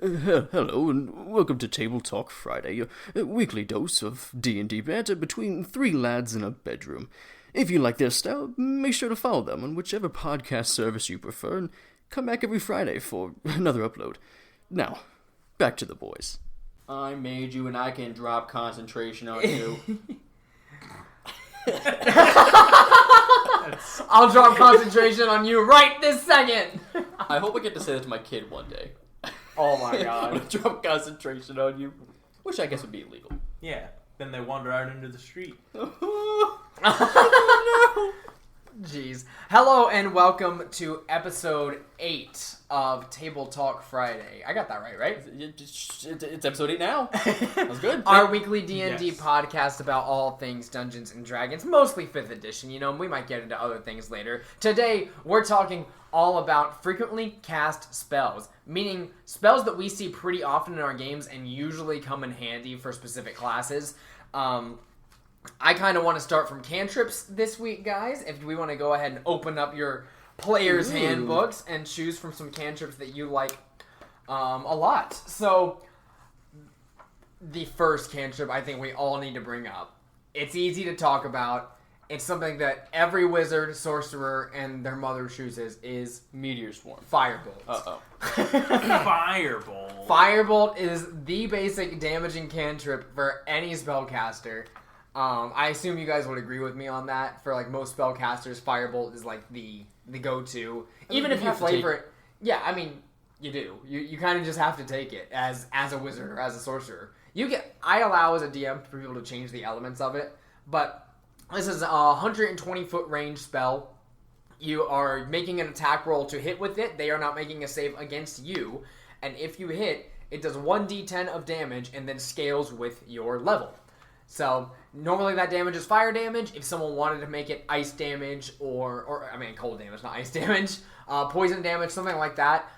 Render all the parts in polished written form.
Hello and welcome to Table Talk Friday, a weekly dose of D&D banter between three lads in a bedroom. If you like their style, make sure to follow them on whichever podcast service you prefer and come back every Friday for another upload. Now, back to the boys. I made you and I can drop concentration on you. I'll drop concentration on you right this second. I hope I get to say that to my kid one day. Oh my I'm god. gonna drop concentration on you. Which I guess would be illegal. Yeah. Then they wander out into the street. Jeez. Hello and welcome to episode 8 of Table Talk Friday. I got that right? It's episode 8 now. That was good. Our weekly D&D Yes. podcast about all things Dungeons and Dragons, mostly 5th edition, we might get into other things later. Today, we're talking all about frequently cast spells, meaning spells that we see pretty often in our games and usually come in handy for specific classes. I kind of want to start from Cantrips this week, guys. If we want to go ahead and open up your player's handbooks and choose from some cantrips that you like a lot. So, the first cantrip I think we all need to bring up. It's easy to talk about. It's something that every wizard, sorcerer, and their mother chooses is Meteor Swarm. firebolt. Uh-oh. Firebolt. Firebolt is the basic damaging cantrip for any spellcaster. I assume you guys would agree with me on that. For like most spellcasters, Firebolt is like the go-to. Even if you flavor it, yeah, I mean, you do. You kind of just have to take it as a wizard or as a sorcerer. I allow as a DM for people to change the elements of it, but this is a 120-foot range spell. You are making an attack roll to hit with it. They are not making a save against you, and if you hit, it does 1d10 of damage and then scales with your level. So, normally that damage is fire damage. If someone wanted to make it ice damage or cold damage, not ice damage, poison damage, something like that,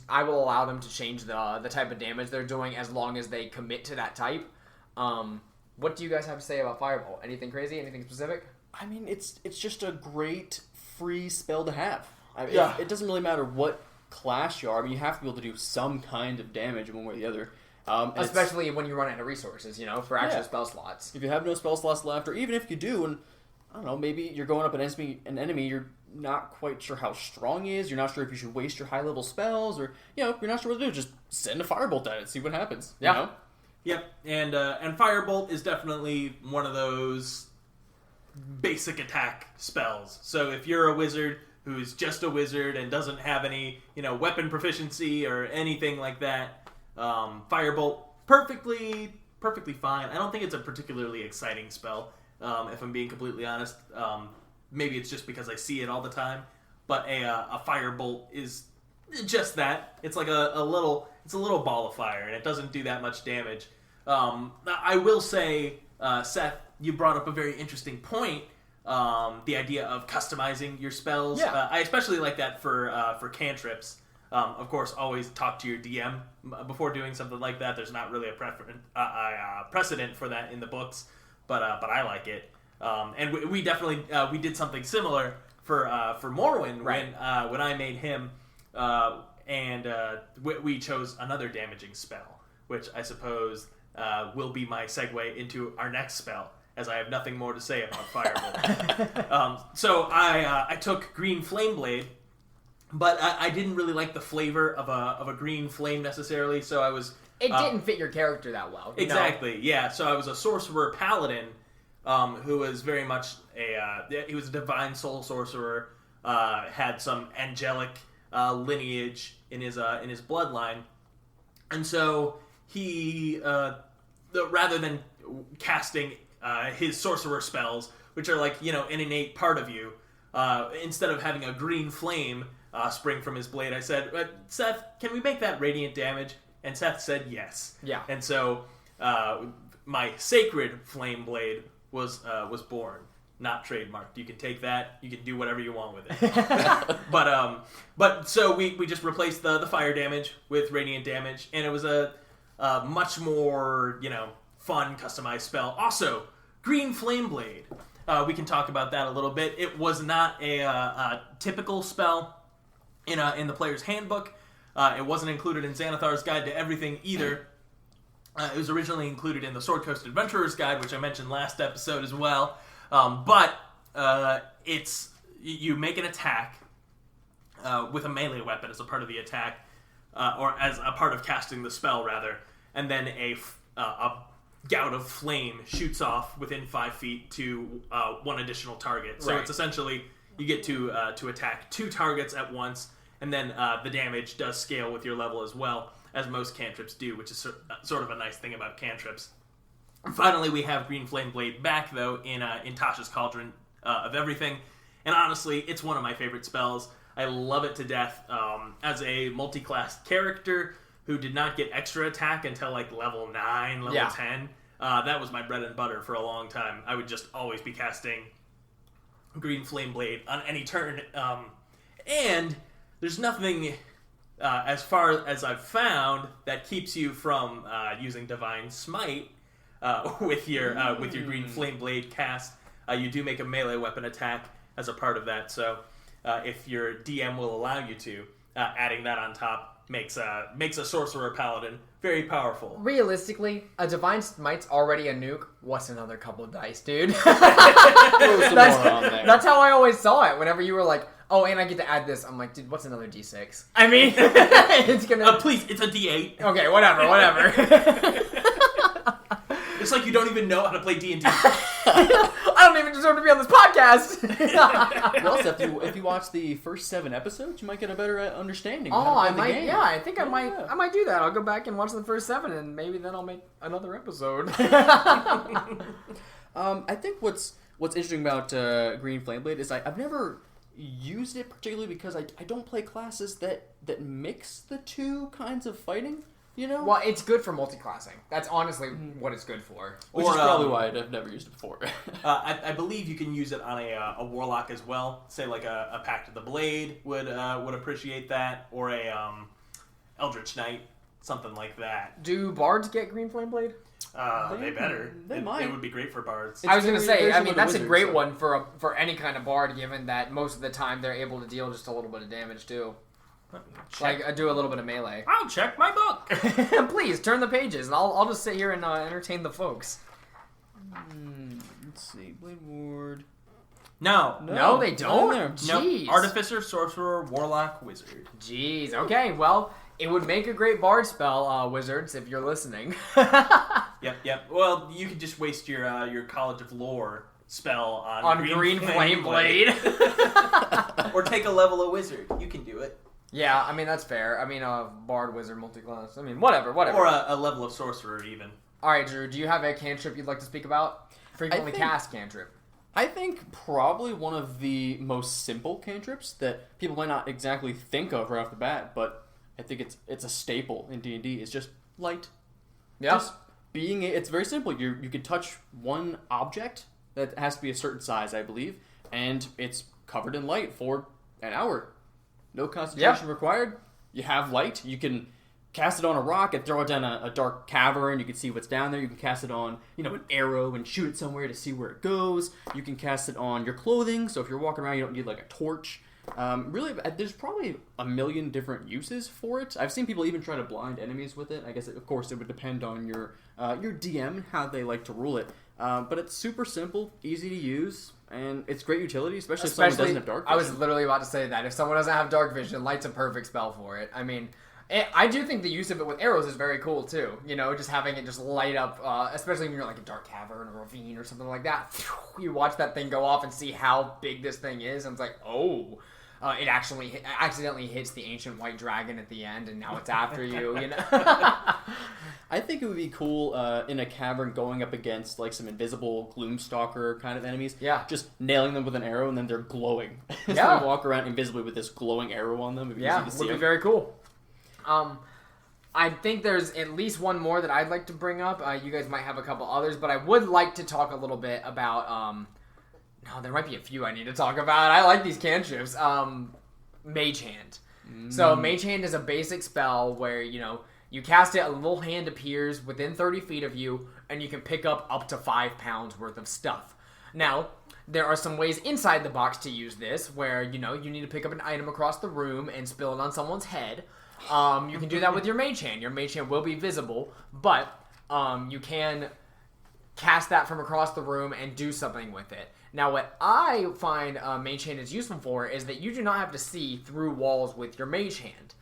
I will allow them to change the type of damage they're doing as long as they commit to that type. What do you guys have to say about Firebolt? Anything crazy? Anything specific? I mean, it's just a great free spell to have. Yeah. It doesn't really matter what class you are. I mean, you have to be able to do some kind of damage one way or the other. Especially when you run out of resources, for actual spell slots. If you have no spell slots left, or even if you do, and I don't know, maybe you're going up an enemy, you're not quite sure how strong he is, you're not sure if you should waste your high-level spells, or, you're not sure what to do, just send a firebolt at it, see what happens, Yeah. you know? Yep. And Firebolt is definitely one of those basic attack spells. So if you're a wizard who's just a wizard and doesn't have any, weapon proficiency or anything like that, Firebolt, perfectly fine. I don't think it's a particularly exciting spell, if I'm being completely honest. Maybe it's just because I see it all the time, but a Firebolt is just that. It's like a little ball of fire, and it doesn't do that much damage. I will say, Seth, you brought up a very interesting point. The idea of customizing your spells. Yeah. I especially like that for cantrips. Of course, always talk to your DM before doing something like that. There's not really a precedent for that in the books, but I like it. And we definitely we did something similar for Morwyn when I made him, and we chose another damaging spell, which I suppose will be my segue into our next spell, as I have nothing more to say about Firebolt. So I took Green Flame Blade. But I didn't really like the flavor of a green flame necessarily, so I was... It didn't fit your character that well. Exactly, yeah. So I was a sorcerer paladin, who was very much he was a divine soul sorcerer, had some angelic lineage in his bloodline, and so he rather than casting his sorcerer spells, which are like an innate part of you, instead of having a green flame spring from his blade, I said, Seth, can we make that radiant damage? And Seth said yes. Yeah. And so my sacred flame blade was born, not trademarked. You can take that. You can do whatever you want with it. But so we just replaced the fire damage with radiant damage, and it was a much more fun customized spell. Also, Green Flame Blade. We can talk about that a little bit. It was not a typical spell in the player's handbook. It wasn't included in Xanathar's Guide to Everything either. It was originally included in the Sword Coast Adventurer's Guide, which I mentioned last episode as well. But you make an attack with a melee weapon as a part of the attack, or as a part of casting the spell, rather, and then a gout of flame shoots off within 5 feet to one additional target. So It's essentially you get to attack 2 targets at once, and then the damage does scale with your level as well, as most cantrips do, which is sort of a nice thing about cantrips. Finally, we have Green Flame Blade back, though, in Tasha's Cauldron of Everything, and honestly, it's one of my favorite spells. I love it to death. As a multi-class character who did not get extra attack until like level 9, level 10, that was my bread and butter for a long time. I would just always be casting Green Flame Blade on any turn, and there's nothing, as far as I've found, that keeps you from using Divine Smite with your Green Flame Blade cast. You do make a melee weapon attack as a part of that, so if your DM will allow you to, adding that on top makes a sorcerer paladin very powerful. Realistically, a Divine Smite's already a nuke. What's another couple of dice, dude? Throw some more on there. That's how I always saw it. Whenever you were like, "Oh, and I get to add this," I'm like, "Dude, what's another D6?" I mean, it's gonna. Please, it's a D8. Okay, whatever. It's like you don't even know how to play D&D. I don't even deserve to be on this podcast. Well, so if you watch the first 7 episodes, you might get a better understanding. Oh, of how I to play might. the game. Yeah, I think I might do that. I'll go back and watch the first 7, and maybe then I'll make another episode. I think what's interesting about Green Flame Blade is I've never used it particularly because I don't play classes that mix the two kinds of fighting. You know? Well, it's good for multi-classing. That's honestly what it's good for. Which is probably why I've never used it before. I believe you can use it on a warlock as well. Say like a Pact of the Blade would appreciate that, or a Eldritch Knight, something like that. Do bards get Green Flame Blade? They better. They might. It would be great for bards. I was going to say, very I mean, similar to that's a wizards, great so. one for any kind of bard, given that most of the time they're able to deal just a little bit of damage too. Like, I do a little bit of melee. I'll check my book. Please, turn the pages, and I'll just sit here and entertain the folks. Let's see. Blade Ward. No, they don't? No. Jeez. Nope. Artificer, Sorcerer, Warlock, Wizard. Jeez. Okay, well, it would make a great bard spell, wizards, if you're listening. Yep. Well, you could just waste your College of Lore spell on Green Flame Blade. Or take a level of Wizard. You can do it. Yeah, I mean, that's fair. I mean, bard, wizard, multi-class. I mean, whatever. Or a level of Sorcerer, even. Alright, Drew, do you have a cantrip you'd like to speak about? Frequently think- cast cantrip. I think probably one of the most simple cantrips that people might not exactly think of right off the bat, but I think it's a staple in D&D. Is just light. Yeah. Just it's very simple. You can touch one object that has to be a certain size, I believe, and it's covered in light for an hour. No concentration required. You have light. You can cast it on a rock and throw it down a dark cavern. You can see what's down there. You can cast it on, an arrow and shoot it somewhere to see where it goes. You can cast it on your clothing. So if you're walking around, you don't need like a torch. Really, there's probably a million different uses for it. I've seen people even try to blind enemies with it. I guess, of course, it would depend on your DM and how they like to rule it. But it's super simple, easy to use, and it's great utility, especially if someone doesn't have dark vision. I was literally about to say that. If someone doesn't have dark vision, light's a perfect spell for it. I mean, I do think the use of it with arrows is very cool, too. Just having it just light up, especially when you're like a dark cavern or ravine or something like that. You watch that thing go off and see how big this thing is, and it's like, oh... it actually accidentally hits the ancient white dragon at the end, and now it's after you. I think it would be cool in a cavern going up against like some invisible Gloomstalker kind of enemies. Yeah. Just nailing them with an arrow, and then they're glowing. So Yeah. they walk around invisibly with this glowing arrow on them. It'd be Yeah, easy to see would be them. very cool. I think there's at least one more that I'd like to bring up. You guys might have a couple others, but I would like to talk a little bit about... no, there might be a few I need to talk about. I like these cantrips. Mage Hand. So Mage Hand is a basic spell where, you cast it, a little hand appears within 30 feet of you, and you can pick up to 5 pounds worth of stuff. Now, there are some ways inside the box to use this, where, you need to pick up an item across the room and spill it on someone's head. You can do that with your mage hand. Your mage hand will be visible, but you can cast that from across the room and do something with it. Now, what I find mage hand is useful for is that you do not have to see through walls with your mage hand.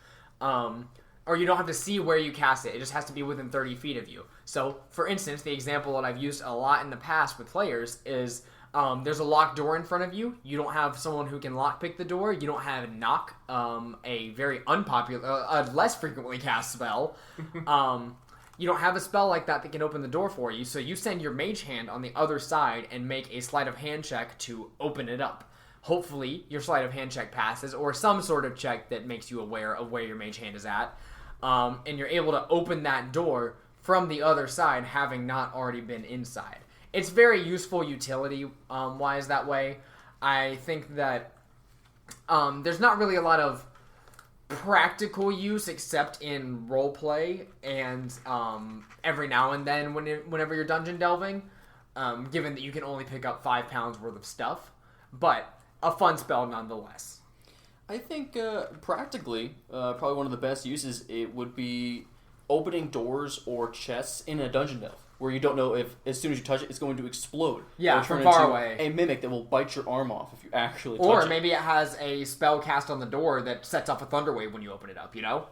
Or you don't have to see where you cast it. It just has to be within 30 feet of you. So, for instance, the example that I've used a lot in the past with players is there's a locked door in front of you. You don't have someone who can lockpick the door. You don't have knock, a very unpopular, less frequently cast spell. You don't have a spell like that can open the door for you. So you send your mage hand on the other side and make a sleight of hand check to open it up. Hopefully, your sleight of hand check passes, or some sort of check that makes you aware of where your mage hand is at. And you're able to open that door from the other side, having not already been inside. It's very useful utility-wise that way. I think that there's not really a lot of practical use except in roleplay and every now and then whenever you're dungeon delving, given that you can only pick up 5 pounds worth of stuff. But a fun spell nonetheless. I think practically, probably one of the best uses it would be opening doors or chests in a dungeon delve, where you don't know if as soon as you touch it, it's going to explode. Yeah, or turn from far into away. A mimic that will bite your arm off if you actually touch it. Or maybe it has a spell cast on the door that sets off a thunder wave when you open it up, you know?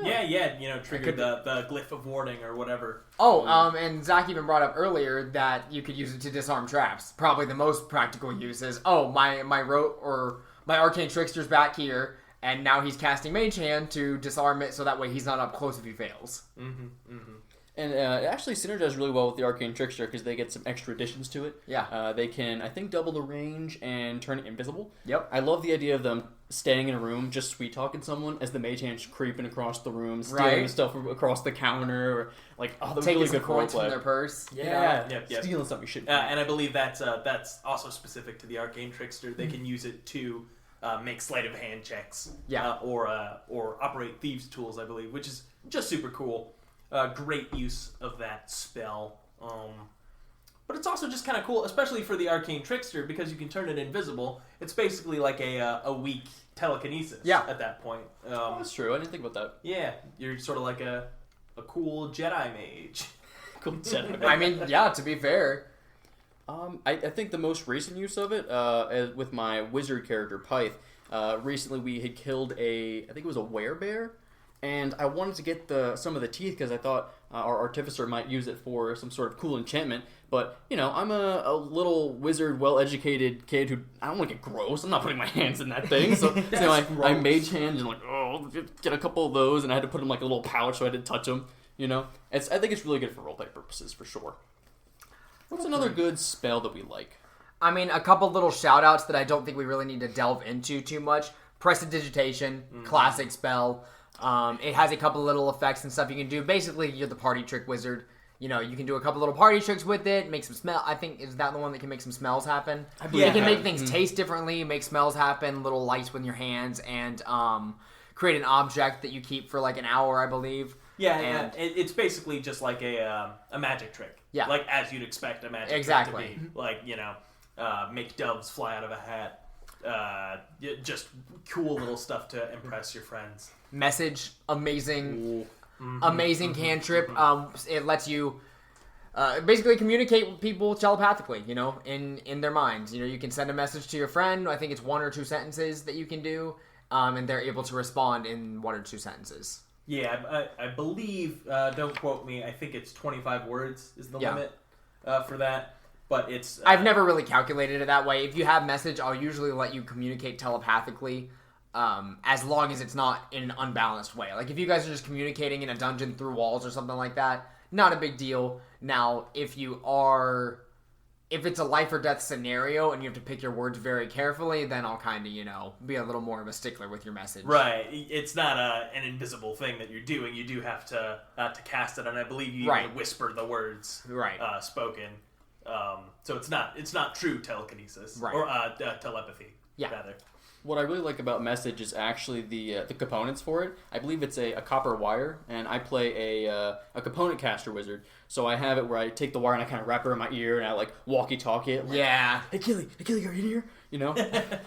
Yeah, trigger the glyph of warning or whatever. Oh, and Zach even brought up earlier that you could use it to disarm traps. Probably the most practical use is, my arcane trickster's back here, and now he's casting Mage Hand to disarm it so that way he's not up close if he fails. And it actually synergizes really well with the Arcane Trickster because they get some extra additions to it. Yeah. They can, I think, double the range and turn it invisible. Yep. I love the idea of them staying in a room, just sweet-talking someone as the mage hand's creeping across the room, stealing stuff across the counter, or, taking really some good coins roleplay. from their purse. Yeah, Yep. stealing something you shouldn't. And I believe that's also specific to the Arcane Trickster. They can use it to make sleight of hand checks. Yeah. Or operate thieves' tools, I believe, which is just super cool. Great use of that spell. But it's also just kind of cool, especially for the Arcane Trickster, because you can turn it invisible. It's basically like a weak telekinesis at that point. That's true. I didn't think about that. Yeah, you're sort of like a cool Jedi mage. Cool Jedi. I mean, yeah, to be fair. I think the most recent use of it, with my wizard character, Pyth, recently we had killed I think it was a werebear, and I wanted to get some of the teeth because I thought our artificer might use it for some sort of cool enchantment. But, I'm a little wizard, well-educated kid who, I don't want to get gross. I'm not putting my hands in that thing. So, I mage hand and get a couple of those, and I had to put them like a little pouch so I didn't touch them. I think it's really good for roleplay purposes, for sure. What's another good spell that we like? I mean, a couple little shout-outs that I don't think we really need to delve into too much. Prestidigitation, classic spell. It has a couple little effects and stuff you can do. Basically, you're the party trick wizard. You can do a couple little party tricks with it, make some smell. I think, is that the one that can make some smells happen? It can make things taste differently, make smells happen, little lights with your hands, and create an object that you keep for like an hour, I believe. Yeah, it's basically just like a magic trick. Yeah. Like as you'd expect a magic trick to be. Like, make doves fly out of a hat. Just cool little stuff to impress your friends. Message, amazing cantrip. It lets you basically communicate with people telepathically, in their minds. You can send a message to your friend. I think it's 1 or 2 sentences that you can do, and they're able to respond in 1 or 2 sentences. Yeah, I believe, don't quote me, I think it's 25 words is the limit for that. But it's... I've never really calculated it that way. If you have message, I'll usually let you communicate telepathically, as long as it's not in an unbalanced way. Like, if you guys are just communicating in a dungeon through walls or something like that, not a big deal. Now, if it's a life or death scenario and you have to pick your words very carefully, then I'll kind of, be a little more of a stickler with your message. Right. It's not an invisible thing that you're doing. You do have to cast it, and I believe you even whisper the words spoken. So it's not true telekinesis or telepathy. Yeah. Rather. What I really like about message is actually the components for it. I believe it's a copper wire, and I play a component caster wizard. So I have it where I take the wire and I kind of wrap it around my ear and I walkie-talkie it. Yeah. Hey, Killy, are you in here?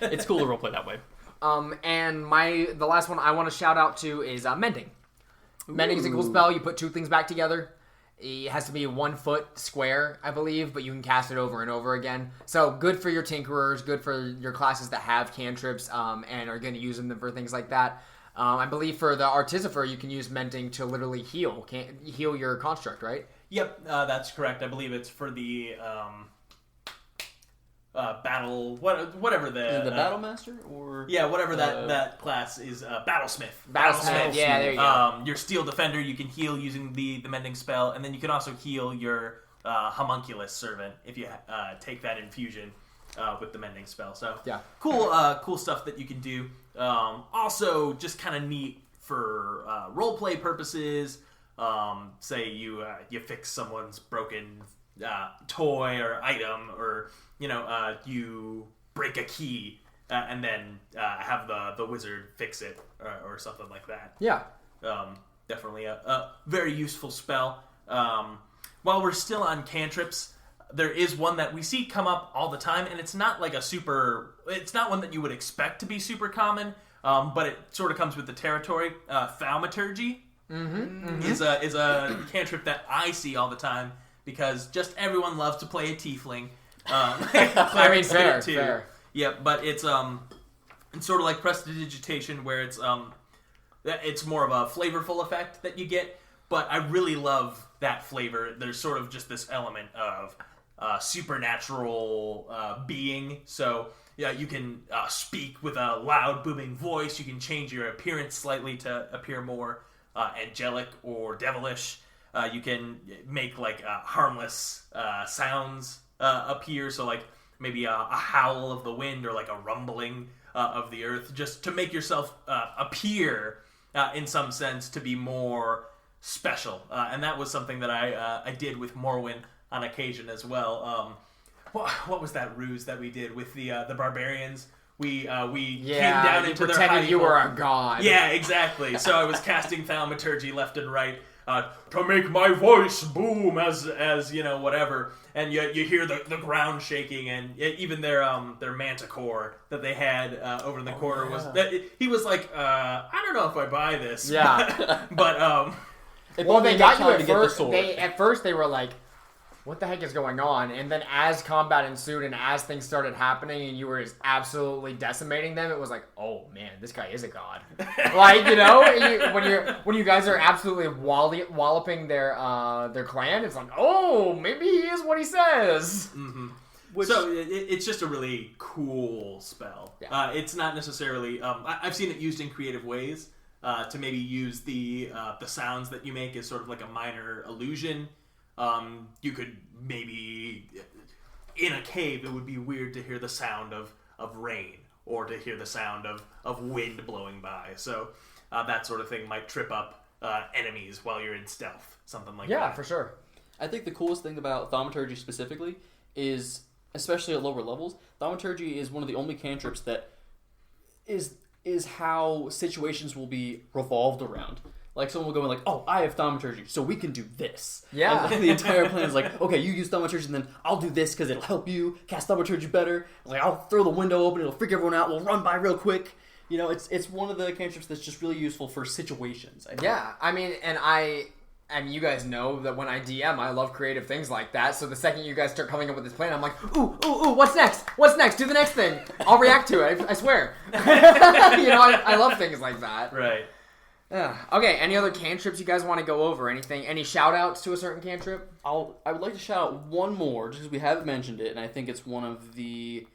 It's cool to roleplay that way. And the last one I want to shout out to is Mending. Mending is a cool spell. You put two things back together. It has to be 1 foot square, I believe, but you can cast it over and over again. So good for your Tinkerers, good for your classes that have cantrips and are going to use them for things like that. I believe for the Artificer, you can use Mending to literally heal your construct, right? Yep, that's correct. I believe it's for the battle, whatever the Battle Master, or whatever that class is, Battlesmith. Battlesmith, yeah, there you go. Your Steel Defender, you can heal using the Mending spell, and then you can also heal your Homunculus Servant if you take that infusion with the Mending spell. So yeah, cool stuff that you can do. Also, just kind of neat for roleplay purposes. Say you fix someone's broken toy or item, or you break a key and then have the wizard fix it or something like that. Yeah. Definitely a very useful spell. While we're still on cantrips, there is one that we see come up all the time, and it's not like it's not one that you would expect to be super common, but it sort of comes with the territory. Thaumaturgy is a cantrip that I see all the time because just everyone loves to play a tiefling. I mean, fair. Yeah, but it's sort of like prestidigitation, where it's more of a flavorful effect that you get. But I really love that flavor. There's sort of just this element of supernatural being. So yeah, you can speak with a loud, booming voice. You can change your appearance slightly to appear more angelic or devilish. You can make like harmless sounds appear, so like maybe a howl of the wind or like a rumbling of the earth, just to make yourself appear in some sense to be more special. And that was something that I did with Morrowind on occasion as well. What was that ruse that we did with the barbarians? We came down into their hiding you hole. were a god. Yeah, exactly. So I was casting thaumaturgy left and right to make my voice boom as whatever, and you hear the ground shaking, and even their manticore that they had over in the corner was that he was like, I don't know if I buy this. Yeah, but they got you at first. At first they were like, what the heck is going on? And then as combat ensued and as things started happening and you were just absolutely decimating them, it was like, oh man, this guy is a god. Like, when you guys are absolutely walloping their clan, it's like, oh, maybe he is what he says. Mm-hmm. So it's just a really cool spell. Yeah. It's not necessarily... I've seen it used in creative ways to maybe use the sounds that you make as sort of like a minor illusion. You could maybe, in a cave, it would be weird to hear the sound of rain or to hear the sound of wind blowing by. So that sort of thing might trip up enemies while you're in stealth, something like that. Yeah, for sure. I think the coolest thing about thaumaturgy specifically is, especially at lower levels, thaumaturgy is one of the only cantrips that is how situations will be revolved around. Like, someone will go in like, oh, I have thaumaturgy, so we can do this. Yeah. And the entire plan is like, okay, you use thaumaturgy, and then I'll do this because it'll help you cast thaumaturgy better. Like, I'll throw the window open, it'll freak everyone out, we'll run by real quick. It's one of the cantrips that's just really useful for situations. Yeah, I mean, you guys know that when I DM, I love creative things like that. So the second you guys start coming up with this plan, I'm like, ooh, what's next? What's next? Do the next thing. I'll react to it. I swear. I love things like that. Right. Okay, any other cantrips you guys want to go over? Anything? Any shout-outs to a certain cantrip? I would like to shout out one more, just because we haven't mentioned it, and I think it's one of the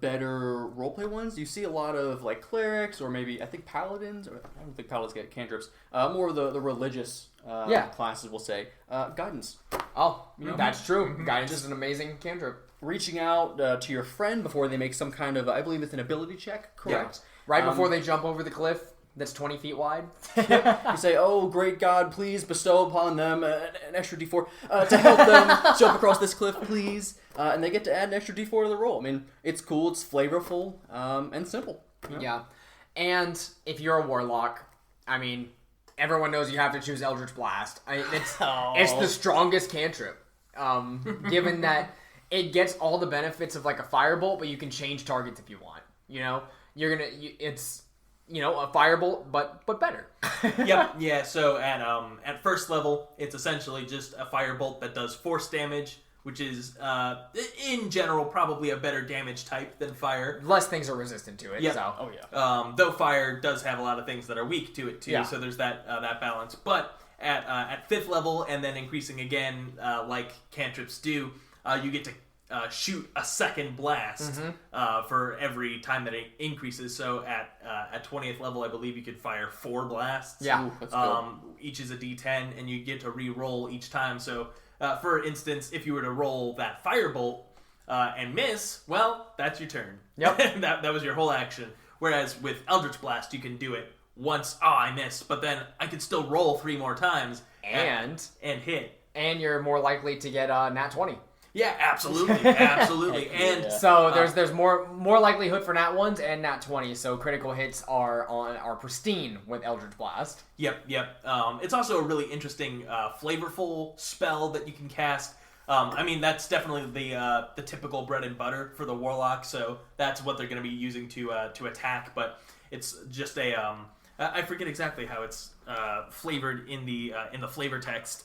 better roleplay ones. You see a lot of like clerics, or maybe I think paladins, or I don't think paladins get cantrips. More of the religious classes, we'll say. Guidance. Oh, that's true. Guidance is an amazing cantrip. Reaching out to your friend before they make some kind of, I believe it's an ability check, correct? Yeah. Right before they jump over the cliff. That's 20 feet wide. You say, oh, great God, please bestow upon them an extra D4 to help them jump across this cliff, please. And they get to add an extra D4 to the roll. I mean, it's cool, it's flavorful, and simple. Yeah. And if you're a warlock, I mean, everyone knows you have to choose Eldritch Blast. It's the strongest cantrip. Given that it gets all the benefits of like a firebolt, but you can change targets if you want. it's a firebolt, but better. Yep. Yeah. So at first level, it's essentially just a firebolt that does force damage, which is in general probably a better damage type than fire. Less things are resistant to it. Yep. So. Oh yeah. Though fire does have a lot of things that are weak to it too. Yeah. So there's that balance. But at 5th level and then increasing again, like cantrips do, you get to shoot a second blast for every time that it increases. So at 20th level, I believe you could fire 4 blasts. Yeah. Ooh, that's good. Each is a D10, and you get to re-roll each time. So, for instance, if you were to roll that firebolt and miss, well, that's your turn. Yep. that was your whole action. Whereas with Eldritch Blast, you can do it once. I missed, but then I could still roll 3 more times and hit. And you're more likely to get a nat 20. Yeah, absolutely, absolutely. And So there's more likelihood for nat 1s and nat 20. So critical hits are pristine with Eldritch Blast. Yep. It's also a really interesting, flavorful spell that you can cast. I mean, that's definitely the typical bread and butter for the warlock. So that's what they're going to be using to attack. But it's just I forget exactly how it's flavored in the flavor text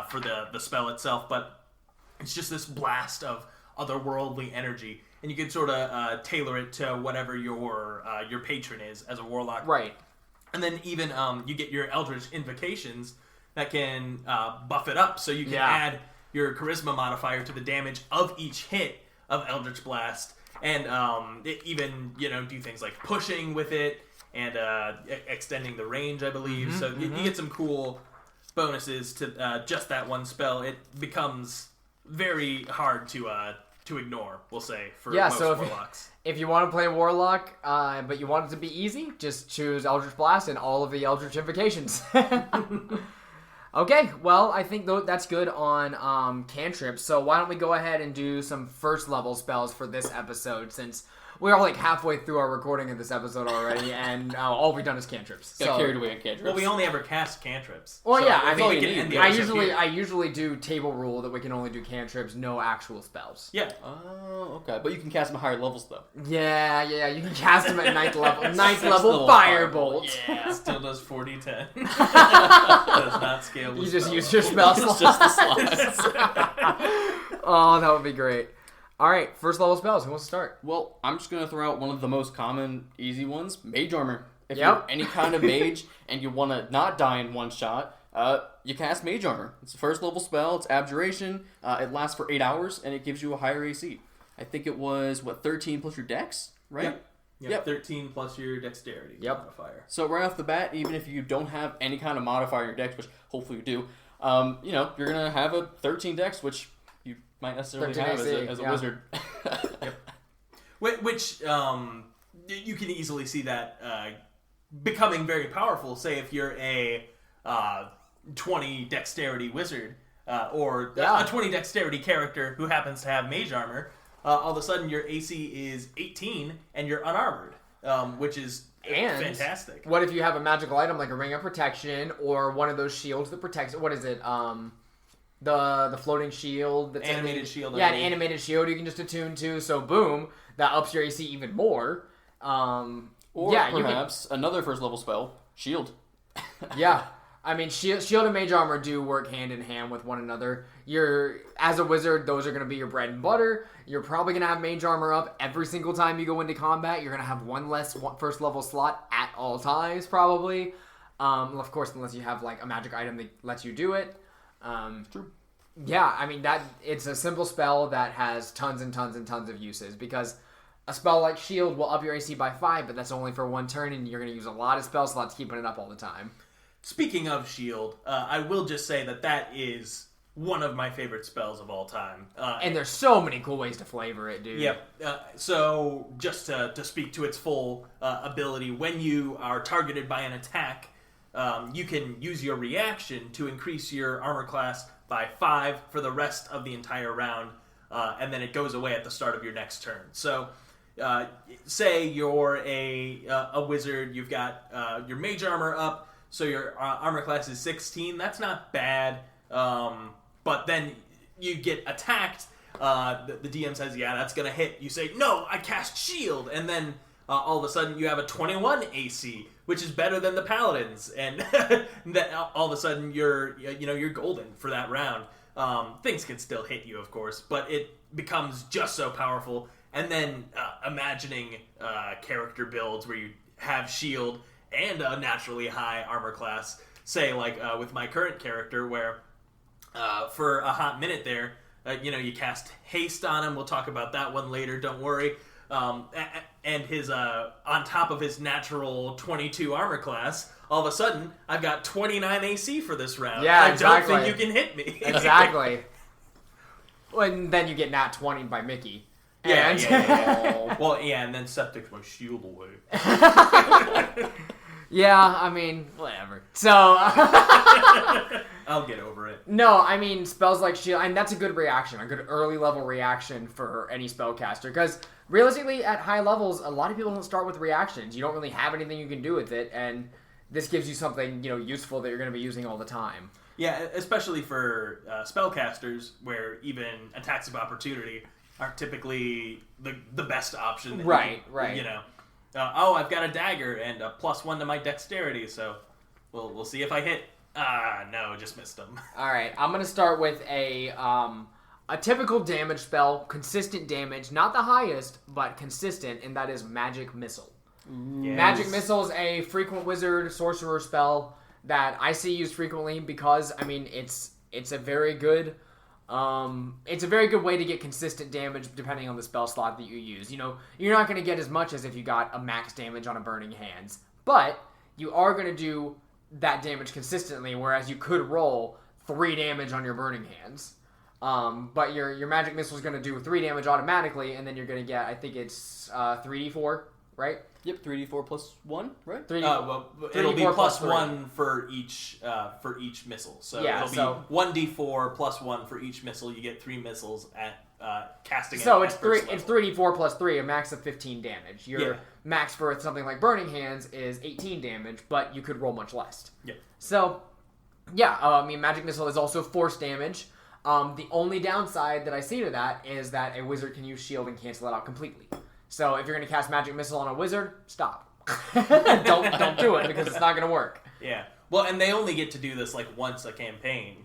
for the spell itself, but it's just this blast of otherworldly energy, and you can sort of tailor it to whatever your patron is as a warlock. Right. And then even you get your Eldritch Invocations that can buff it up, so you can add your Charisma modifier to the damage of each hit of Eldritch Blast, and even do things like pushing with it and extending the range, I believe. So you get some cool bonuses to just that one spell. It becomes very hard to ignore, we'll say, for most warlocks. If you want to play Warlock, but you want it to be easy, just choose Eldritch Blast and all of the Eldritch Invocations. Okay, well, I think that's good on cantrips, so why don't we go ahead and do some first level spells for this episode, since we are like halfway through our recording of this episode already, and all we've done is cantrips. Got carried away on cantrips. Well, we only ever cast cantrips. Well, so yeah, I think we can end the episode here. I usually do table rule that we can only do cantrips, no actual spells. Yeah. Oh, okay. But you can cast them at higher levels, though. Yeah, you can cast them at 9th level. 9th level level firebolt. Yeah, still does 40-10. Does not scale with You just spell use your level. spell It's slot. just the slots. Oh, that would be great. All right, first level spells. Who wants to start? Well, I'm just going to throw out one of the most common, easy ones, Mage Armor. If Yep. you're any kind of mage and you want to not die in one shot, you cast Mage Armor. It's a first level spell. It's Abjuration. It lasts for 8 hours, and it gives you a higher AC. I think it was, 13 plus your dex, right? Yep. 13 plus your dexterity modifier. So right off the bat, even if you don't have any kind of modifier in your dex, which hopefully you do, you're going to have a 13 dex, which you might necessarily 13 have AC, as a yeah. wizard. Which you can easily see that becoming very powerful. Say if you're a 20 dexterity wizard or a 20 dexterity character who happens to have mage armor, all of a sudden your AC is 18 and you're unarmored, which is fantastic. What if you have a magical item like a ring of protection or one of those shields that protects? What is it? The floating shield. That's Animated shield. Yeah, an animated shield you can just attune to. So boom, that ups your AC even more. Or perhaps another first level spell, Shield. Yeah. I mean, shield and mage armor do work hand in hand with one another. As a wizard, those are going to be your bread and butter. You're probably going to have mage armor up every single time you go into combat. You're going to have one less first level slot at all times, probably. Of course, unless you have like a magic item that lets you do it. True. Yeah, I mean, it's a simple spell that has tons and tons and tons of uses, because a spell like Shield will up your AC by 5, but that's only for one turn, and you're going to use a lot of spell slots keeping it up all the time. Speaking of Shield, I will just say that is one of my favorite spells of all time. And there's so many cool ways to flavor it, dude. Yep. So just to speak to its full ability, when you are targeted by an attack, you can use your reaction to increase your armor class by 5 for the rest of the entire round, and then it goes away at the start of your next turn. So say you're a wizard, you've got your mage armor up, so your armor class is 16. That's not bad, but then you get attacked. The DM says, yeah, that's going to hit. You say, no, I cast shield, and then all of a sudden you have a 21 AC, which is better than the paladins, and that all of a sudden you're golden for that round. Things can still hit you, of course, but it becomes just so powerful. And then imagining character builds where you have shield and a naturally high armor class, say like with my current character, where for a hot minute there, you cast haste on him. We'll talk about that one later. Don't worry. And his on top of his natural 22 armor class, all of a sudden I've got 29 AC for this round. Yeah, exactly. I don't think you can hit me. Exactly. Well, and then you get nat 20 by Mickey. Yeah. Well, yeah, and then Seth takes my shield away. Yeah, I mean, whatever. So I'll get over it. No, I mean, spells like shield, and that's a good reaction, a good early level reaction for any spellcaster, because realistically, at high levels, a lot of people don't start with reactions. You don't really have anything you can do with it, and this gives you something, useful that you're going to be using all the time. Yeah, especially for spellcasters, where even attacks of opportunity aren't typically the best option. Right. I've got a dagger and a +1 to my dexterity, so we'll see if I hit. No, just missed them. All right, I'm gonna start with a typical damage spell, consistent damage, not the highest, but consistent, and that is Magic Missile. Yes. Magic Missile is a frequent wizard sorcerer spell that I see used frequently because it's a very good. It's a very good way to get consistent damage depending on the spell slot that you use. You're not going to get as much as if you got a max damage on a Burning Hands, but you are going to do that damage consistently, whereas you could roll 3 damage on your Burning Hands. But your Magic Missile is going to do 3 damage automatically, and then you're going to get, I think it's 3d4, right? Yep, 3d4 plus 1, right? 3d4. It'll be 3d4 plus three. 1 for each missile. So Yeah, it'll be 1d4 plus 1 for each missile. You get 3 missiles at casting. So at it's first 3d4 plus 3, a max of 15 damage. Your Yeah. max for something like Burning Hands is 18 damage, but you could roll much less. Yeah. So, Magic Missile is also force damage. The only downside that I see to that is that a wizard can use shield and cancel it out completely. So if you're going to cast Magic Missile on a wizard, stop. don't do it because it's not going to work. Yeah. Well, and they only get to do this like once a campaign.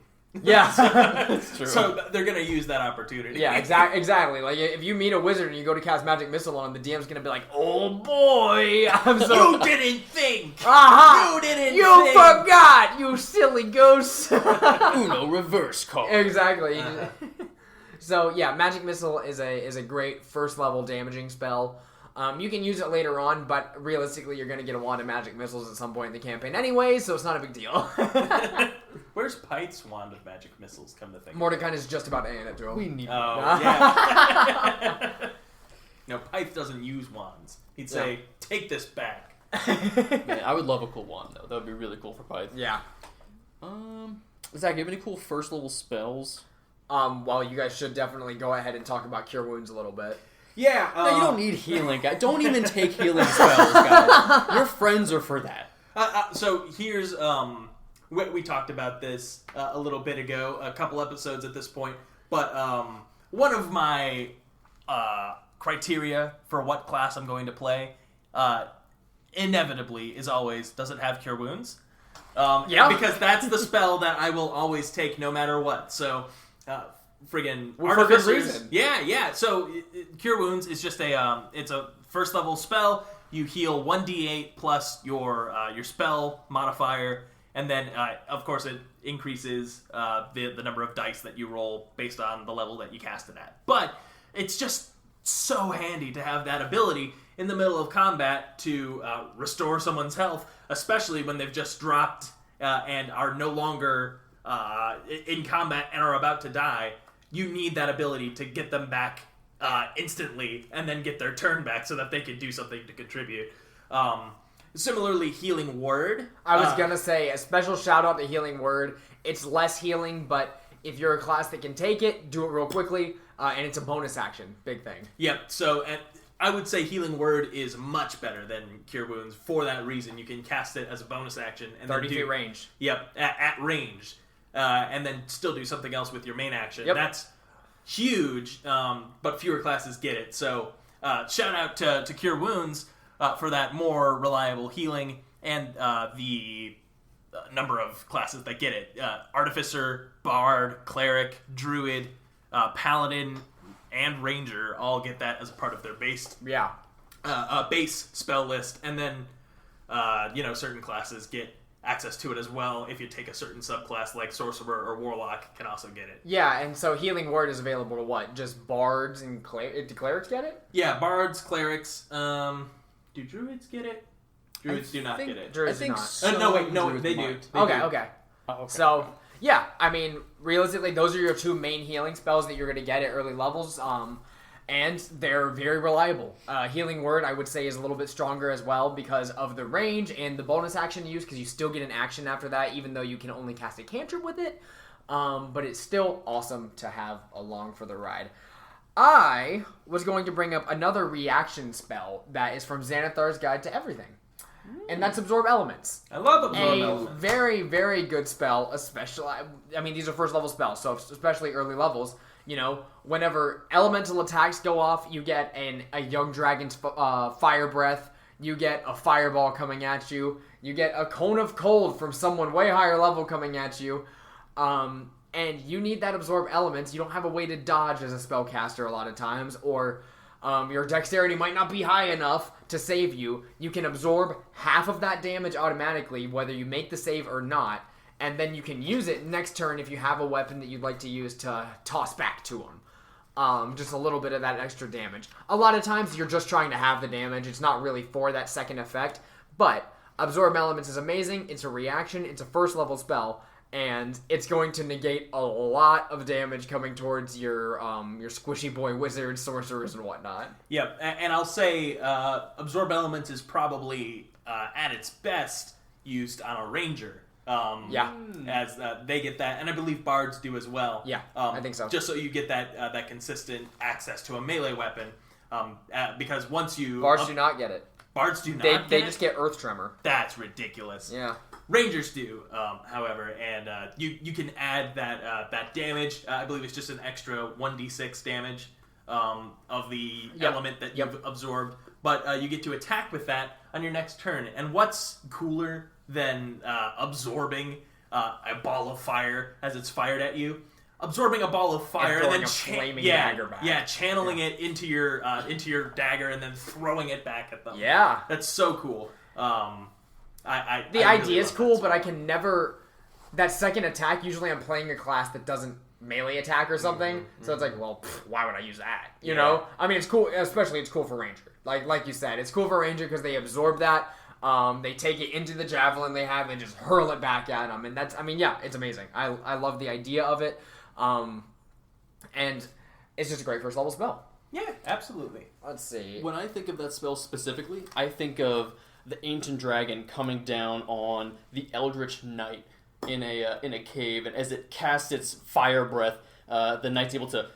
Yeah. That's true. So they're going to use that opportunity. Yeah, exactly. Like, if you meet a wizard and you go to cast Magic Missile on him, the DM's going to be like, oh boy, I'm so... You didn't think! Aha! You didn't You think! forgot, you silly goose! Uno reverse card. Exactly. So, yeah, Magic Missile is a great first-level damaging spell. You can use it later on, but realistically, you're going to get a wand of Magic Missiles at some point in the campaign anyway, so it's not a big deal. Where's Pite's wand of Magic Missiles, come to think? Mordecai is just about to hand it to him. We need. Oh, yeah. No, Pite doesn't use wands. He'd say, take this back. Man, I would love a cool wand though. That would be really cool for Python. Yeah. Zach, do you have any cool first level spells? Well, you guys should definitely go ahead and talk about Cure Wounds a little bit. Yeah. No, you don't need healing, guys. Don't even take healing spells, guys. Your friends are for that. So here's we talked about this a little bit ago, a couple episodes at this point, but one of my criteria for what class I'm going to play inevitably is always, does it have Cure Wounds? Yeah. Because that's the spell that I will always take no matter what. So friggin' Well, for good artificers. reason. Yeah. So Cure Wounds is just it's a first level spell. You heal 1d8 plus your spell modifier, and then of course it increases the number of dice that you roll based on the level that you cast it at. But it's just so handy to have that ability in the middle of combat to restore someone's health, especially when they've just dropped and are no longer in combat and are about to die. You need that ability to get them back instantly and then get their turn back so that they can do something to contribute. Similarly, Healing Word. I was gonna say, a special shout out to Healing Word. It's less healing, but if you're a class that can take it, do it real quickly, and it's a bonus action. Big thing. Yep, so I would say Healing Word is much better than Cure Wounds for that reason. You can cast it as a bonus action. And 30 then feet range. Yep, at range. And then still do something else with your main action. Yep. That's huge, but fewer classes get it. So shout out to Cure Wounds. for that more reliable healing and the number of classes that get it. Artificer, Bard, Cleric, Druid, Paladin, and Ranger all get that as a part of their base base spell list, and then certain classes get access to it as well. If you take a certain subclass like Sorcerer or Warlock, can also get it. Yeah, and so Healing Word is available to what? Just Bards and do Clerics get it? Yeah, Bards, Clerics. Do Druids get it? Druids do not get it. Druids I think do not. so. They do. Okay. Oh, okay. So, yeah, I mean, realistically, those are your two main healing spells that you're going to get at early levels, and they're very reliable. Healing Word, I would say, is a little bit stronger as well because of the range and the bonus action use, because you still get an action after that, even though you can only cast a cantrip with it, but it's still awesome to have along for the ride. I was going to bring up another reaction spell that is from Xanathar's Guide to Everything. And that's Absorb Elements. I love Absorb A Elements. very, very good spell, especially, I mean, these are first level spells, so especially early levels, whenever elemental attacks go off, you get a young dragon's fire breath, you get a fireball coming at you, you get a cone of cold from someone way higher level coming at you, and you need that Absorb Elements. You don't have a way to dodge as a spellcaster a lot of times, or your dexterity might not be high enough to save you. You can absorb half of that damage automatically, whether you make the save or not, and then you can use it next turn if you have a weapon that you'd like to use to toss back to them. Just a little bit of that extra damage. A lot of times you're just trying to have the damage. It's not really for that second effect, but Absorb Elements is amazing. It's a reaction. It's a first level spell. And it's going to negate a lot of damage coming towards your squishy boy wizards, sorcerers, and whatnot. Yep, and I'll say Absorb Elements is probably at its best used on a ranger. As they get that, and I believe bards do as well. Yeah, I think so. Just so you get that consistent access to a melee weapon, because once you Bards do not get it. Bards do not. They just get Earth Tremor. That's ridiculous. Yeah. Rangers do, however, and you can add that damage. I believe it's just an extra 1d6 damage of the element that you've absorbed, but you get to attack with that on your next turn. And what's cooler than absorbing a ball of fire as it's fired at you? Absorbing a ball of fire and then dagger back. Yeah, channeling it into your dagger and then throwing it back at them. Yeah, that's so cool. The idea is cool, but I can never... That second attack, usually I'm playing a class that doesn't melee attack or something, so it's like, well, why would I use that? You know? I mean, it's cool, especially it's cool for Ranger. Like you said, it's cool for Ranger because they absorb that, they take it into the javelin they have and just hurl it back at them, and that's, I mean, yeah, it's amazing. I love the idea of it, and it's just a great first level spell. Yeah, absolutely. Let's see. When I think of that spell specifically, I think of the ancient dragon coming down on the eldritch knight in a cave, and as it casts its fire breath, the knight's able to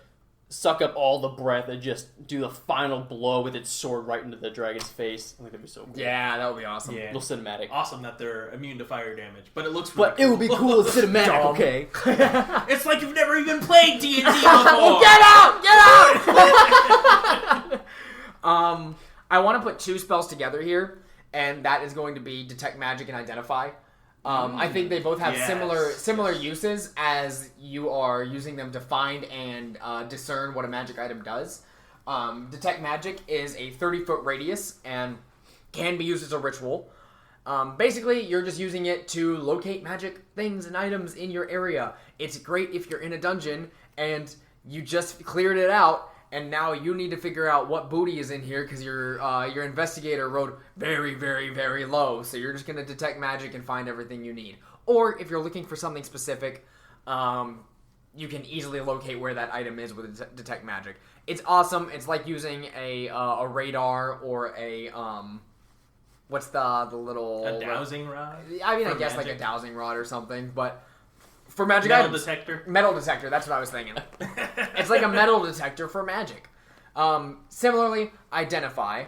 suck up all the breath and just do the final blow with its sword right into the dragon's face. I think that'd be so cool. Yeah, that would be awesome. Yeah. Little cinematic. Awesome that they're immune to fire damage, but it looks really But it would be cool as cinematic, okay? It's like you've never even played D&D before! Get out! Get out! I want to put two spells together here, and that is going to be Detect Magic and Identify. I think they both have similar uses as you are using them to find and discern what a magic item does. Detect Magic is a 30-foot radius and can be used as a ritual. Basically, you're just using it to locate magic things and items in your area. It's great if you're in a dungeon and you just cleared it out, and now you need to figure out what booty is in here because your investigator rolled very, very, very low. So you're just going to detect magic and find everything you need. Or if you're looking for something specific, you can easily locate where that item is with detect magic. It's awesome. It's like using a radar or a what's the little dowsing rod? I mean, I guess magic? Like a dowsing rod or something, but. For magic items. Metal detector, that's what I was thinking. It's like a metal detector for magic. Similarly, Identify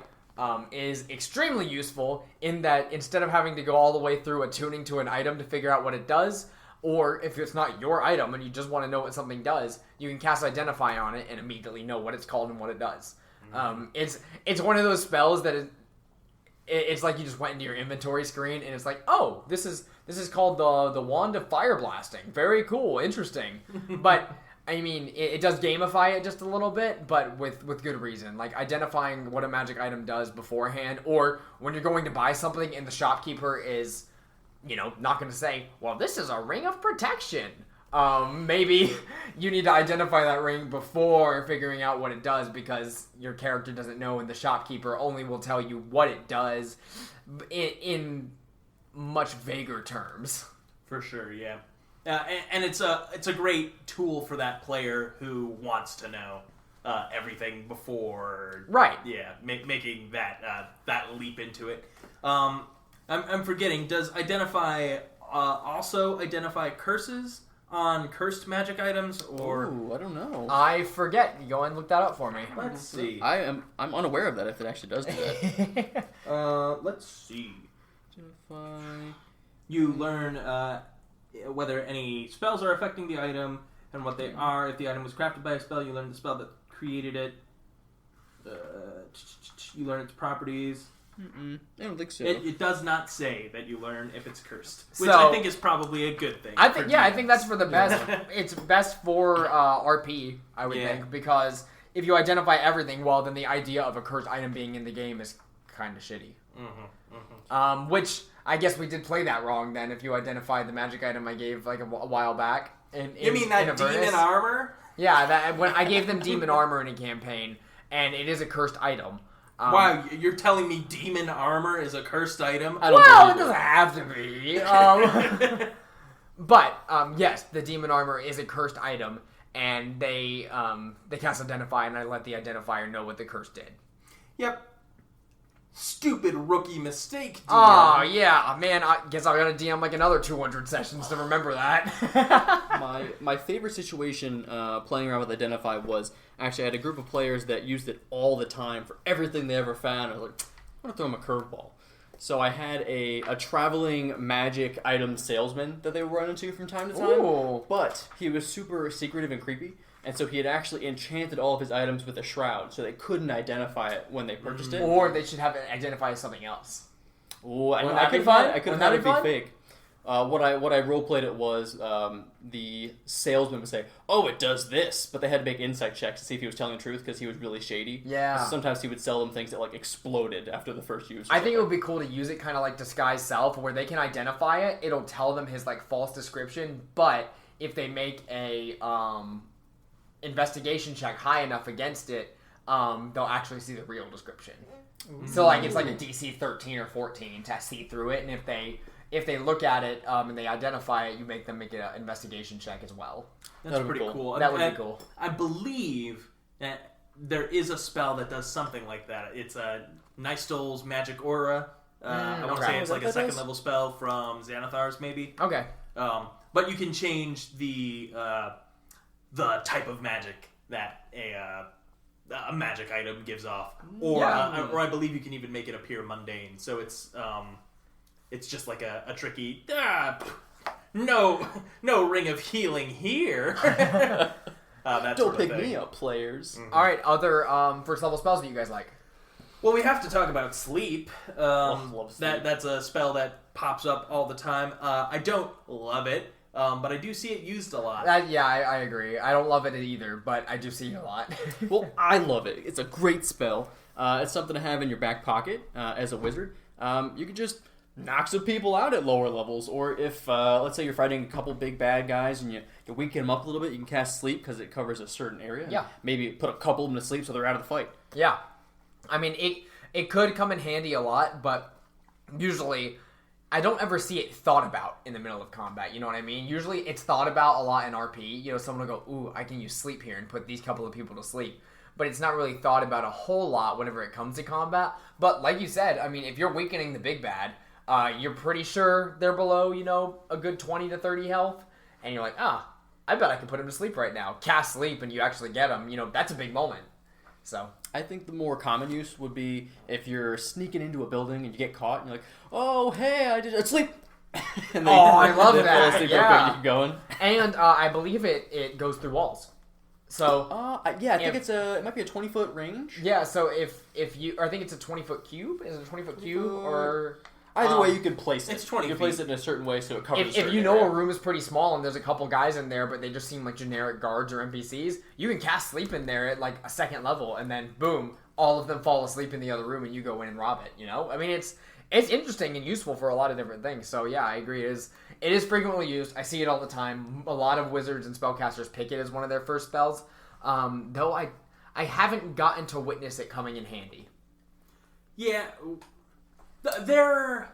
is extremely useful in that instead of having to go all the way through attuning to an item to figure out what it does, or if it's not your item and you just want to know what something does, you can cast Identify on it and immediately know what it's called and what it does. It's one of those spells that it's like you just went into your inventory screen and it's like, oh, this is called the Wand of Fire Blasting. Very cool, interesting. But I mean, it does gamify it just a little bit, but with good reason. Like identifying what a magic item does beforehand, or when you're going to buy something and the shopkeeper is, not going to say, well, this is a ring of protection. Maybe you need to identify that ring before figuring out what it does, because your character doesn't know and the shopkeeper only will tell you what it does in much vaguer terms. For sure, yeah. And it's a great tool for that player who wants to know everything before, right? Yeah, making that leap into it. I'm forgetting. Does identify also identify curses on cursed magic items, or Ooh, I don't know. I forget. You go and look that up for me. Let's see. I'm unaware of that. If it actually does do that. Let's see. Identify. You learn whether any spells are affecting the item and what they are. If the item was crafted by a spell, you learn the spell that created it. You learn its properties. I don't think so. It does not say that you learn if it's cursed, which So- I think is probably a good thing. I think for I DMs. think that's for the best. It's best for RP, I would Yeah. think, because if you identify everything, well, then the idea of a cursed item being in the game is kind of shitty. Which I guess we did play that wrong then. If you identified the magic item I gave like a while back, You mean that demon armor? Yeah, that when I gave them demon armor in a campaign, and it is a cursed item. Wow, you're telling me demon armor is a cursed item? I don't Well, it believe doesn't have to be. But yes, the demon armor is a cursed item, and they cast identify, and I let the identifier know what the curse did. Yep. Stupid rookie mistake, DM. Oh yeah, man! I guess I gotta DM like another 200 sessions to remember that. My favorite situation playing around with Identify was actually I had a group of players that used it all the time for everything they ever found. I was like, I'm gonna throw them a curveball. So I had a traveling magic item salesman that they would run into from time to time. Ooh. But he was super secretive and creepy, and so he had actually enchanted all of his items with a shroud, so they couldn't identify it when they purchased it. Or they should have it identify as something else. Ooh, I Wouldn't that be could fun? I could Wouldn't have that it be be fun? fake. What I role played it was the salesman would say, "Oh, it does this," but they had to make insight checks to see if he was telling the truth because he was really shady. Yeah. Sometimes he would sell them things that like exploded after the first use. I think it would be cool to use it kind of like disguise self, where they can identify it. It'll tell them his like false description, but if they make a investigation check high enough against it, they'll actually see the real description. So like it's like a DC 13 or 14 to see through it, and if they look at it and they identify it, you make them make an investigation check as well. That's That'd be pretty cool. cool. That would be cool. I believe that there is a spell that does something like that. It's a Nystol's Magic Aura. I want to okay. say it's Is like that a second what it is? level spell from Xanathar's, maybe. Okay. But you can change the type of magic that a magic item gives off, or Yeah. or I believe you can even make it appear mundane. So it's just like a tricky. No ring of healing here. That Don't sort of pick thing. me up, players. All right. Other first level spells that you guys like? Well, we have to talk about sleep. Love sleep. That's a spell that pops up all the time. I don't love it, but I do see it used a lot. I agree. I don't love it either, but I do see it a lot. Well, I love it. It's a great spell. It's something to have in your back pocket as a wizard. You can just knock some people out at lower levels, or if let's say you're fighting a couple big bad guys and you weaken them up a little bit, you can cast sleep because it covers a certain area. Yeah. Maybe put a couple of them to sleep so they're out of the fight. Yeah. I mean, it could come in handy a lot, but usually I don't ever see it thought about in the middle of combat. You know what I mean? Usually it's thought about a lot in RP. You know, someone will go, ooh, I can use sleep here and put these couple of people to sleep. But it's not really thought about a whole lot whenever it comes to combat. But like you said, I mean, if you're weakening the big bad, you're pretty sure they're below, a good 20 to 30 health. And you're like, I bet I can put him to sleep right now. Cast sleep and you actually get him. That's a big moment. So I think the more common use would be if you're sneaking into a building and you get caught and you're like, oh, hey, I did sleep. And I love they fall that, asleep yeah. real quick, you keep going. And I believe it goes through walls. So yeah, I think it might be a 20-foot range. yeah, so if you, or I think it's a 20-foot cube. Is it a 20-foot cube or? Either way, you can place it. It's 20 You can place it in a certain way so it covers. If you know a room is pretty small and there's a couple guys in there, but they just seem like generic guards or NPCs, you can cast sleep in there at like a second level, and then boom, all of them fall asleep in the other room, and you go in and rob it. You know, I mean, it's interesting and useful for a lot of different things. So yeah, I agree. It is frequently used. I see it all the time. A lot of wizards and spellcasters pick it as one of their first spells. Though I haven't gotten to witness it coming in handy. Yeah, there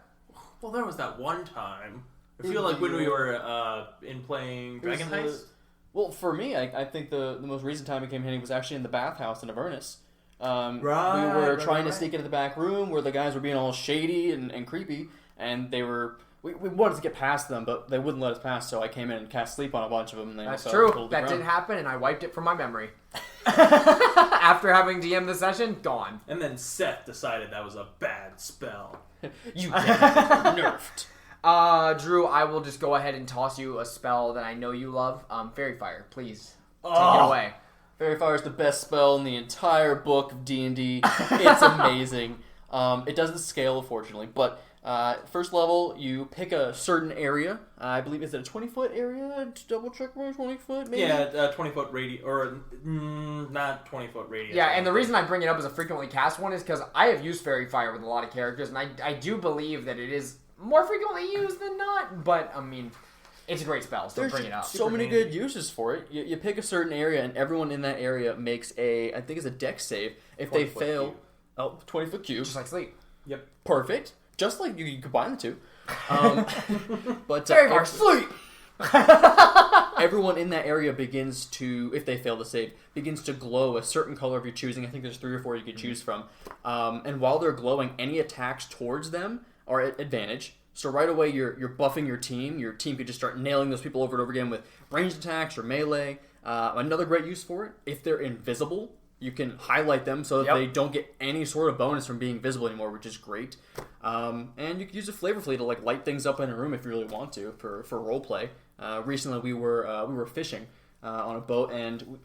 was that one time. I feel like when we were in playing Dragon Heist. Well, for me, I think the most recent time it came handy was actually in the bathhouse in Avernus. We Right, were trying to sneak into the back room where the guys were being all shady and creepy, and they were. We wanted to get past them, but they wouldn't let us pass, so I came in and cast sleep on a bunch of them. And they That's all true. pulled the That ground. didn't happen, and I wiped it from my memory. After having DM'd the session, gone. And then Seth decided that was a bad spell. You nerfed. Drew, I will just go ahead and toss you a spell that I know you love. Fairy Fire, please. Take it away. Fairy Fire is the best spell in the entire book of D&D. It's amazing. It doesn't scale, unfortunately, but first level, you pick a certain area. I believe, is it a 20-foot area? Double check, 20-foot, maybe? Yeah, 20-foot radius, or not 20-foot radius. Yeah, and the reason I bring it up as a frequently cast one is because I have used Fairy Fire with a lot of characters, and I do believe that it is more frequently used than not, but, I mean, it's a great spell, so There's bring it up. so many good uses for it. You pick a certain area, and everyone in that area makes I think it's a dex save. If they fail... cube. 20-foot cube. Just like sleep. Yep. Perfect. Just like you combine the two. But Fairy Fire, sleep! everyone in that area begins to, if they fail to save, begins to glow a certain color of your choosing. I think there's 3 or 4 you could choose from. And while they're glowing, any attacks towards them are at advantage. So right away, you're buffing your team. Your team could just start nailing those people over and over again with ranged attacks or melee. Another great use for it, if they're invisible, you can highlight them so that they don't get any sort of bonus from being visible anymore, which is great. And you can use it flavorfully to like light things up in a room if you really want to for role play. Recently, we were fishing on a boat, and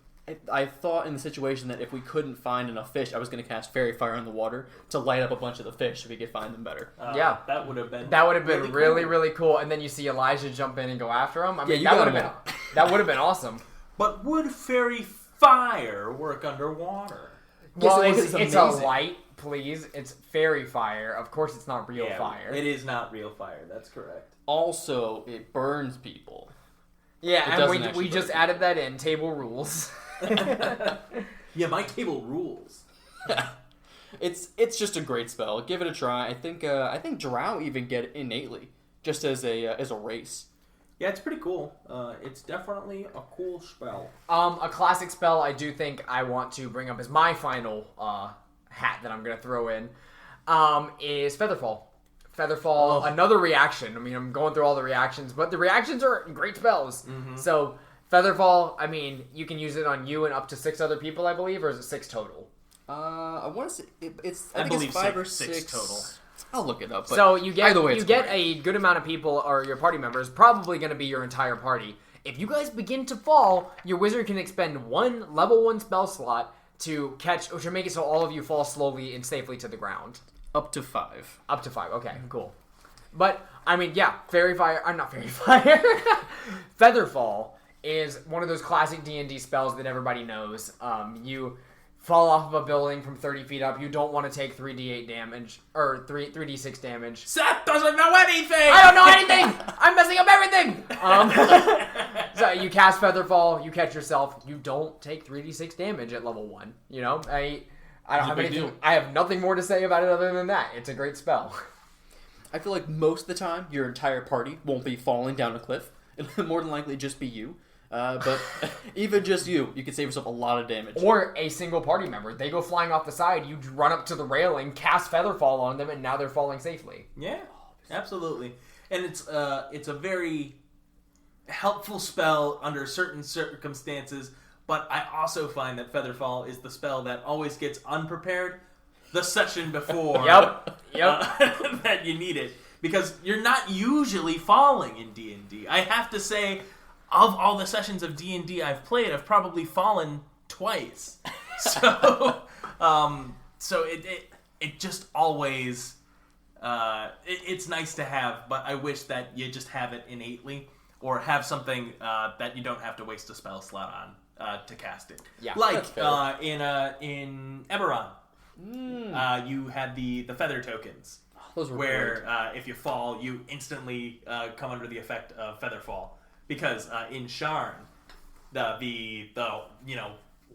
I thought in the situation that if we couldn't find enough fish, I was going to cast Fairy Fire in the water to light up a bunch of the fish so we could find them better. Yeah. That would have been really cool. And then you see Elijah jump in and go after him. I mean, you that got would have been that would have been awesome. But would Fairy Fire work underwater? Well, Yes, it's it's a amazing. light, please. It's Fairy Fire. Of course, it's not real fire. It is not real fire. That's correct. Also, it burns people. Yeah, It and doesn't we actually just burn. added that in. Table rules. Yeah, my table rules. It's just a great spell. Give it a try. I think Drow even get it innately, just as a race. Yeah, it's pretty cool. It's definitely a cool spell. A classic spell I do think I want to bring up as my final hat that I'm going to throw in is Featherfall. Featherfall, another reaction. I mean, I'm going through all the reactions, but the reactions are great spells. Mm-hmm. So, Featherfall, I mean, you can use it on you and up to 6 other people, I believe, or is it 6 total? I want to say I think believe it's 5 or six 6 total. I'll look it up. But So you get either way, you it's get great. a good amount of people, or your party members, probably going to be your entire party. If you guys begin to fall, your wizard can expend 1 level 1 spell slot to catch, or to make it so all of you fall slowly and safely to the ground. Up to 5. Up to 5. Okay, cool. But I mean, yeah, Fairy Fire. I'm not Fairy Fire. Featherfall is one of those classic D&D spells that everybody knows. You fall off of a building from 30 feet up. You don't want to take 3d8 damage or 3d6 damage. Seth doesn't know anything! I don't know anything! I'm messing up everything! So you cast Featherfall, you catch yourself, you don't take 3d6 damage at level 1. You know, I don't have big anything. deal. I have nothing more to say about it other than that. It's a great spell. I feel like most of the time, your entire party won't be falling down a cliff. It'll more than likely just be you. But even just you can save yourself a lot of damage. Or a single party member. They go flying off the side, you run up to the railing, cast Featherfall on them, and now they're falling safely. Yeah, absolutely. And it's a very helpful spell under certain circumstances, but I also find that Featherfall is the spell that always gets unprepared the session before Yep. that you need it. Because you're not usually falling in D&D. I have to say, of all the sessions of D&D I've played, I've probably fallen twice. So, so it just always, it's nice to have, but I wish that you just have it innately, or have something that you don't have to waste a spell slot on to cast it. Yeah, like in Eberron, you had the feather tokens. Those were where if you fall, you instantly come under the effect of Featherfall. Because in Sharn, the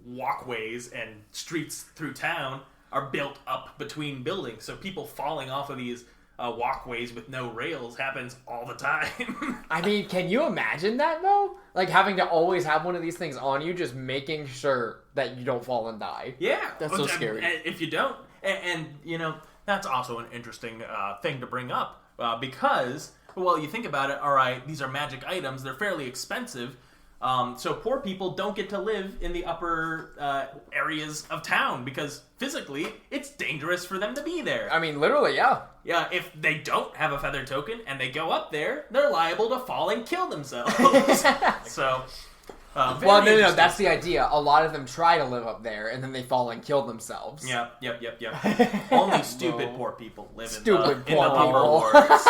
walkways and streets through town are built up between buildings, so people falling off of these walkways with no rails happens all the time. I mean, can you imagine that though? Like having to always have one of these things on you, just making sure that you don't fall and die. Yeah, That's so scary. If you don't, and you know, that's also an interesting thing to bring up because, well, you think about it. All right, these are magic items; they're fairly expensive. So poor people don't get to live in the upper areas of town because physically it's dangerous for them to be there. I mean, literally, yeah. Yeah, if they don't have a feather token and they go up there, they're liable to fall and kill themselves. So, Well, no, that's the idea. A lot of them try to live up there and then they fall and kill themselves. Yep. Only stupid poor people live in the poor lower people. wards.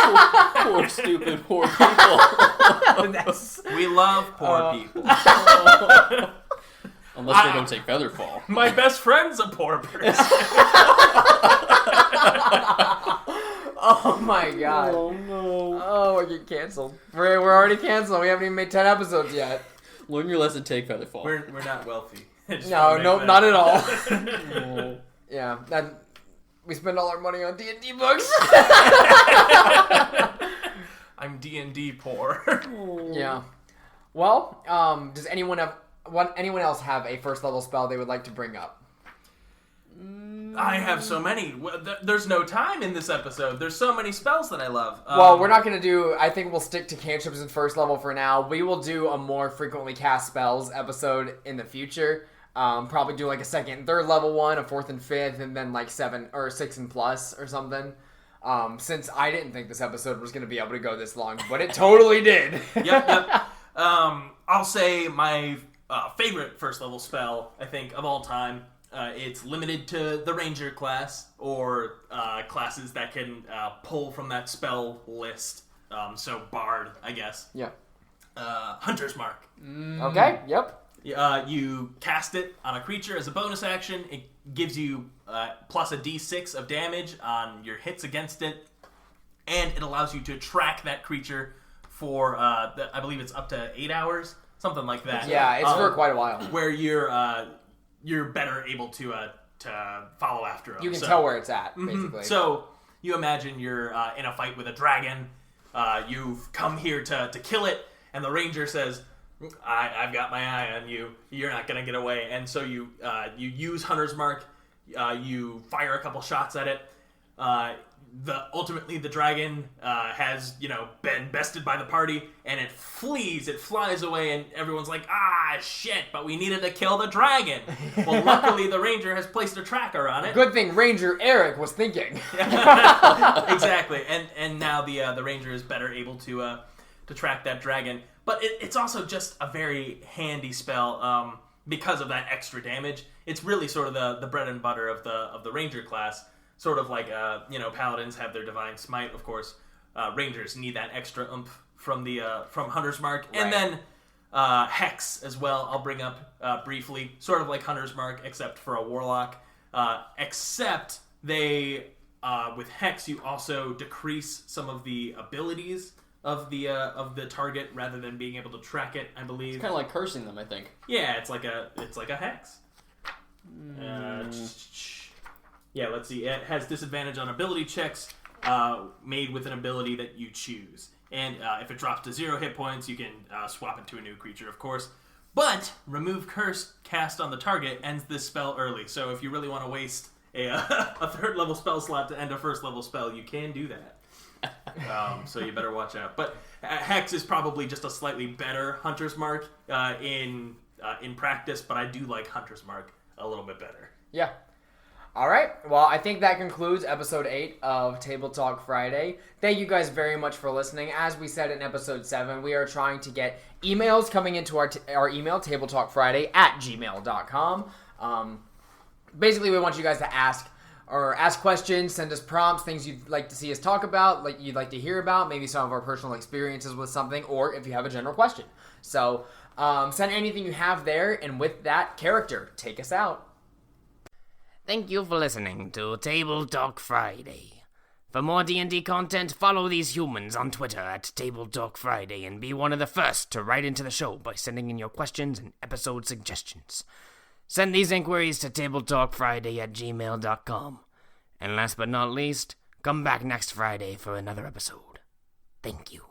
Poor stupid poor people. We love poor people. Unless they don't take Featherfall. My best friend's a poor person. Oh my god. Oh no. Oh, we're getting canceled. We're already canceled. We haven't even made 10 episodes yet. Learn your lesson, take Featherfall. We're not wealthy. No, not at all. Oh. Yeah, we spend all our money on D&D books. I'm D&D poor. Yeah. Well, does anyone else have a first level spell they would like to bring up? I have so many. There's no time in this episode. There's so many spells that I love. Well, we're not going to do... I think we'll stick to cantrips in first level for now. We will do a more frequently cast spells episode in the future. Probably do like a second and third level one, a fourth and fifth, and then like 7 or 6 and plus or something. Since I didn't think this episode was going to be able to go this long, but it totally did. Yep. I'll say my favorite first level spell, I think, of all time. It's limited to the Ranger class or classes that can pull from that spell list. So Bard, I guess. Yeah. Hunter's Mark. Okay, yep. You cast it on a creature as a bonus action. It gives you plus a d6 of damage on your hits against it. And it allows you to track that creature for, I believe it's up to 8 hours. Something like that. Yeah, it's for quite a while. Where you're better able to follow after him. You can tell where it's at, basically. So you imagine you're in a fight with a dragon. You've come here to kill it, and the ranger says, I've got my eye on you. You're not going to get away. And so you use Hunter's Mark. You fire a couple shots at it. Ultimately the dragon has been bested by the party, and it flees. It flies away, and everyone's like, shit, but we needed to kill the dragon. Well, luckily the ranger has placed a tracker on it. Good thing Ranger Eric was thinking. Exactly. And now the ranger is better able to track that dragon. But it's also just a very handy spell because of that extra damage. It's really sort of the bread and butter of the ranger class. Sort of like, paladins have their divine smite, of course. Rangers need that extra oomph from Hunter's Mark. Right. And then Hex as well, I'll bring up briefly. Sort of like Hunter's Mark, except for a warlock. Except they, with Hex, you also decrease some of the abilities of the target rather than being able to track it, I believe. It's kind of like cursing them, I think. Yeah, it's like a Hex. Yeah, let's see. It has disadvantage on ability checks made with an ability that you choose. And if it drops to 0 hit points, you can swap it to a new creature, of course. But Remove Curse cast on the target ends this spell early. So if you really want to waste a third level spell slot to end a first level spell, you can do that. So you better watch out. But Hex is probably just a slightly better Hunter's Mark in practice, but I do like Hunter's Mark a little bit better. Yeah. All right. Well, I think that concludes episode 8 of Table Talk Friday. Thank you guys very much for listening. As we said in episode 7, we are trying to get emails coming into our email, tabletalkfriday@gmail.com. Basically, we want you guys to ask questions, send us prompts, things you'd like to see us talk about, like you'd like to hear about, maybe some of our personal experiences with something, or if you have a general question. So send anything you have there, and with that, character, take us out. Thank you for listening to Table Talk Friday. For more D&D content, follow these humans on Twitter at Table Talk Friday and be one of the first to write into the show by sending in your questions and episode suggestions. Send these inquiries to tabletalkfriday@gmail.com. And last but not least, come back next Friday for another episode. Thank you.